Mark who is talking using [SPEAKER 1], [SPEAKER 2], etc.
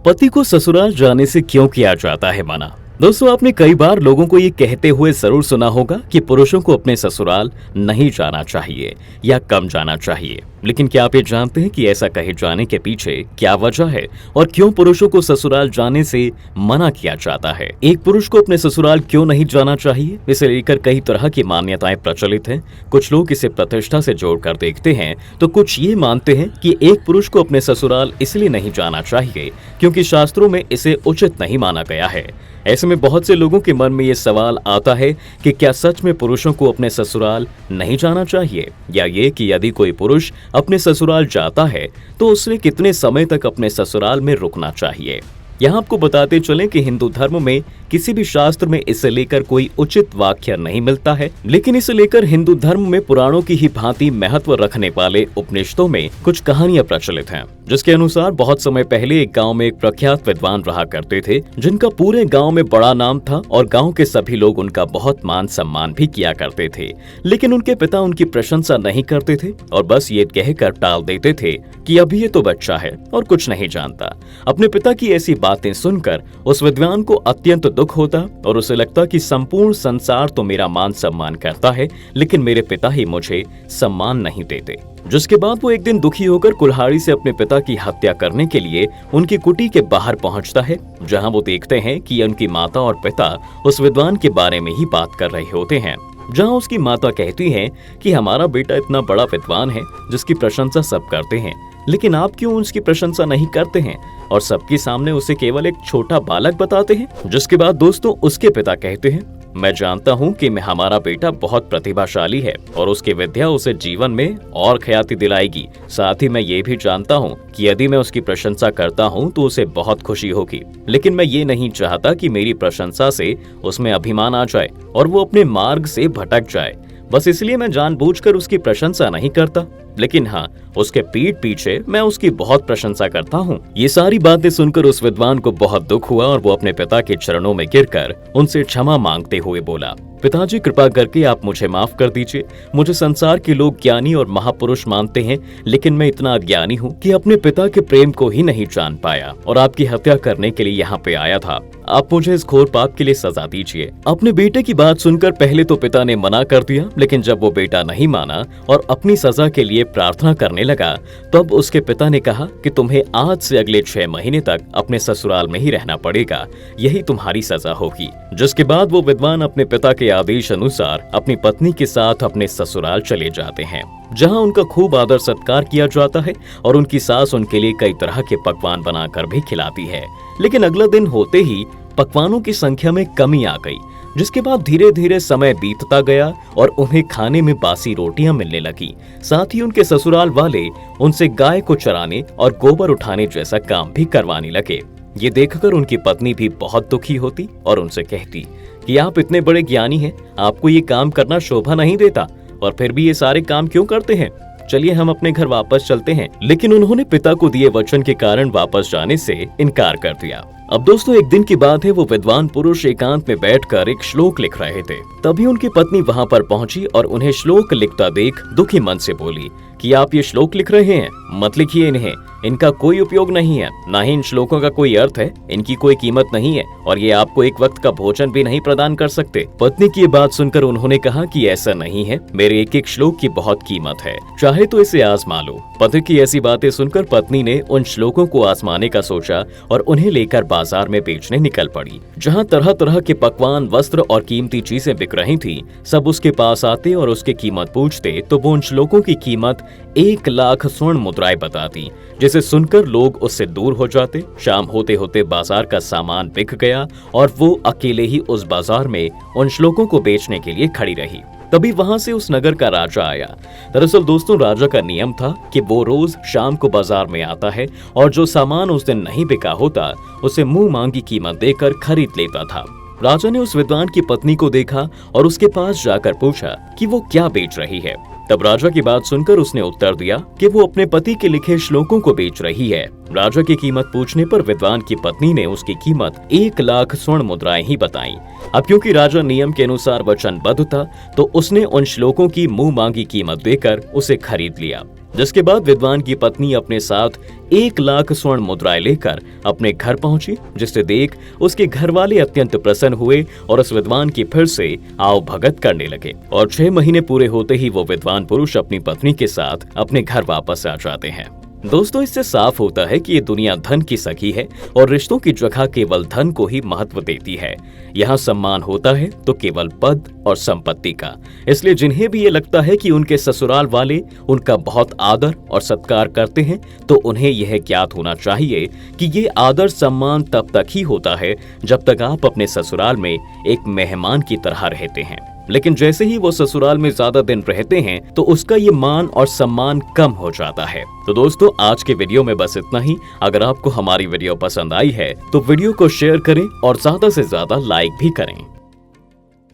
[SPEAKER 1] पति को ससुराल जाने से क्यों किया जाता है मना। दोस्तों, आपने कई बार लोगों को ये कहते हुए जरूर सुना होगा कि पुरुषों को अपने ससुराल नहीं जाना चाहिए या कम जाना चाहिए। लेकिन क्या आप ये जानते हैं कि ऐसा कहे जाने के पीछे क्या वजह है और क्यों पुरुषों को ससुराल जाने से मना किया जाता है। एक पुरुष को अपने ससुराल क्यों नहीं जाना चाहिए, इसे लेकर कई तरह की मान्यताएं प्रचलित हैं। कुछ लोग इसे प्रतिष्ठा से जोड़कर देखते हैं तो कुछ ये मानते हैं कि एक पुरुष को अपने ससुराल इसलिए नहीं जाना चाहिए क्योंकि शास्त्रों में इसे उचित नहीं माना गया है। ऐसे में बहुत से लोगों के मन में ये सवाल आता है कि क्या सच में पुरुषों को अपने ससुराल नहीं जाना चाहिए, या ये कि यदि कोई पुरुष अपने ससुराल जाता है तो उसे कितने समय तक अपने ससुराल में रुकना चाहिए। यहाँ आपको बताते चलें कि हिंदू धर्म में किसी भी शास्त्र में इसे लेकर कोई उचित वाक्य नहीं मिलता है, लेकिन इसे लेकर हिंदू धर्म में पुराणों की ही भांति महत्व रखने वाले उपनिषदों में कुछ कहानियां प्रचलित हैं, जिसके अनुसार बहुत समय पहले एक गांव में एक प्रख्यात विद्वान रहा करते थे, जिनका पूरे गांव में बड़ा नाम था और गांव के सभी लोग उनका बहुत मान सम्मान भी किया करते थे। लेकिन उनके पिता उनकी प्रशंसा नहीं करते थे और बस ये कहकर टाल देते थे कि अभी ये तो बच्चा है और कुछ नहीं जानता। अपने पिता की ऐसी बातें सुनकर उस विद्वान को अत्यंत दुख होता और उसे लगता कि संपूर्ण संसार तो मेरा मान सम्मान करता है, लेकिन मेरे पिता ही मुझे सम्मान नहीं देते। जिसके बाद वो एक दिन दुखी होकर कुल्हाड़ी से अपने पिता की हत्या करने के लिए उनकी कुटी के बाहर पहुंचता है, जहां वो देखते हैं कि उनकी माता और पिता उस विद्वान के बारे में ही बात कर रहे होते हैं। जहां उसकी माता कहती है कि हमारा बेटा इतना बड़ा विद्वान है जिसकी प्रशंसा सब करते हैं, लेकिन आप क्यों उसकी प्रशंसा नहीं करते हैं और सबके सामने उसे केवल एक छोटा बालक बताते हैं। जिसके बाद दोस्तों उसके पिता कहते हैं, मैं जानता हूँ कि हमारा बेटा बहुत प्रतिभाशाली है और उसकी विद्या उसे जीवन में और ख्याति दिलाएगी। साथ ही मैं ये भी जानता हूँ कि यदि मैं उसकी प्रशंसा करता हूँ तो उसे बहुत खुशी होगी, लेकिन मैं ये नहीं चाहता कि मेरी प्रशंसा से उसमें अभिमान आ जाए और वो अपने मार्ग से भटक जाए। बस इसलिए मैं जानबूझकर उसकी प्रशंसा नहीं करता, लेकिन हाँ, उसके पीठ पीछे मैं उसकी बहुत प्रशंसा करता हूँ। ये सारी बातें सुनकर उस विद्वान को बहुत दुख हुआ और वो अपने पिता के चरणों में गिरकर उनसे क्षमा मांगते हुए बोला, पिताजी कृपा करके आप मुझे माफ कर दीजिए। मुझे संसार के लोग ज्ञानी और महापुरुष मानते हैं, लेकिन मैं इतना अज्ञानी हूँ कि अपने पिता के प्रेम को ही नहीं जान पाया और आपकी हत्या करने के लिए यहाँ पे आया था। आप मुझे इस घोर पाप के लिए सजा दीजिए। अपने बेटे की बात सुनकर पहले तो पिता ने मना कर दिया, लेकिन जब वो बेटा नहीं माना और अपनी सजा के लिए प्रार्थना करने लगा, तब उसके पिता ने कहा कि तुम्हें आज से अगले 6 महीने तक अपने ससुराल में ही रहना पड़ेगा, यही तुम्हारी सजा होगी। जिसके बाद वो विद्वान अपने पिता के आदेश अनुसार अपनी पत्नी के साथ अपने ससुराल चले जाते हैं, जहां उनका खूब आदर सत्कार किया जाता है और उनकी सास उनके लिए कई तरह के पकवान बनाकर भी खिलाती है। लेकिन अगला दिन होते ही पकवानों की संख्या में कमी आ गई, जिसके बाद धीरे धीरे समय बीतता गया और उन्हें खाने में बासी रोटियां मिलने लगी। साथ ही उनके ससुराल वाले उनसे गाय को चराने और गोबर उठाने जैसा काम भी करवाने लगे। ये देखकर उनकी पत्नी भी बहुत दुखी होती और उनसे कहती कि आप इतने बड़े ज्ञानी हैं, आपको ये काम करना शोभा नहीं देता और फिर भी ये सारे काम क्यों करते हैं। चलिए हम अपने घर वापस चलते हैं। लेकिन उन्होंने पिता को दिए वचन के कारण वापस जाने से इनकार कर दिया। अब दोस्तों एक दिन की बात है, वो विद्वान पुरुष एकांत में बैठकर एक श्लोक लिख रहे थे। तभी उनकी पत्नी वहां पर पहुंची और उन्हें श्लोक लिखता देख दुखी मन से बोली कि आप ये श्लोक लिख रहे हैं, मत लिखिए इन्हें, इनका कोई उपयोग नहीं है, ना ही इन श्लोकों का कोई अर्थ है, इनकी कोई कीमत नहीं है और ये आपको एक वक्त का भोजन भी नहीं प्रदान कर सकते। पत्नी की ये बात सुनकर उन्होंने कहा कि ऐसा नहीं है, मेरे एक एक श्लोक की बहुत कीमत है, चाहे तो इसे आजमा लो। पति की ऐसी बातें सुनकर पत्नी ने उन श्लोकों को आजमाने का सोचा और उन्हें लेकर बाजार में बेचने निकल पड़ी। जहाँ तरह तरह के पकवान, वस्त्र और कीमती चीजें बिक रही थी, सब उसके पास आते और उसकी कीमत पूछते तो वो उन श्लोकों की कीमत 1 लाख स्वर्ण मुद्राएं बताती, जिसे सुनकर लोग उससे दूर हो जाते। शाम होते होते बाजार का सामान बिक गया और वो अकेले ही उस बाजार में उन श्लोकों को बेचने के लिए खड़ी रही। तभी वहां से उस नगर का राजा आया। दरअसल दोस्तों राजा का नियम था कि वो रोज शाम को बाजार में आता है और जो सामान उस दिन नहीं बिका होता उसे मुंह मांगी कीमत देकर खरीद लेता था। राजा ने उस विद्वान की पत्नी को देखा और उसके पास जाकर पूछा कि वो क्या बेच रही है। तब राजा की बात सुनकर उसने उत्तर दिया कि वो अपने पति के लिखे श्लोकों को बेच रही है। राजा की कीमत पूछने पर विद्वान की पत्नी ने उसकी कीमत 1 लाख स्वर्ण मुद्राएं ही बताई। अब क्योंकि राजा नियम के अनुसार वचनबद्ध था तो उसने उन श्लोकों की मुंह मांगी कीमत देकर उसे खरीद लिया। जिसके बाद विद्वान की पत्नी अपने साथ 1 लाख स्वर्ण मुद्राएं लेकर अपने घर पहुंची, जिसे देख उसके घर वाले अत्यंत प्रसन्न हुए और उस विद्वान की फिर से आओ भगत करने लगे। और 6 महीने पूरे होते ही वो विद्वान पुरुष अपनी पत्नी के साथ अपने घर वापस आ जाते हैं। दोस्तों, इससे साफ होता है कि ये दुनिया धन की सखी है और रिश्तों की जगह केवल धन को ही महत्व देती है। यहाँ सम्मान होता है तो केवल पद और संपत्ति का। इसलिए जिन्हें भी ये लगता है कि उनके ससुराल वाले उनका बहुत आदर और सत्कार करते हैं, तो उन्हें यह ज्ञात होना चाहिए कि ये आदर सम्मान तब तक ही होता है जब तक आप अपने ससुराल में एक मेहमान की तरह रहते हैं। लेकिन जैसे ही वो ससुराल में ज्यादा दिन रहते हैं तो उसका ये मान और सम्मान कम हो जाता है। तो दोस्तों, आज के वीडियो में बस इतना ही। अगर आपको हमारी वीडियो पसंद आई है तो वीडियो को शेयर करें और ज्यादा से ज्यादा लाइक भी करें।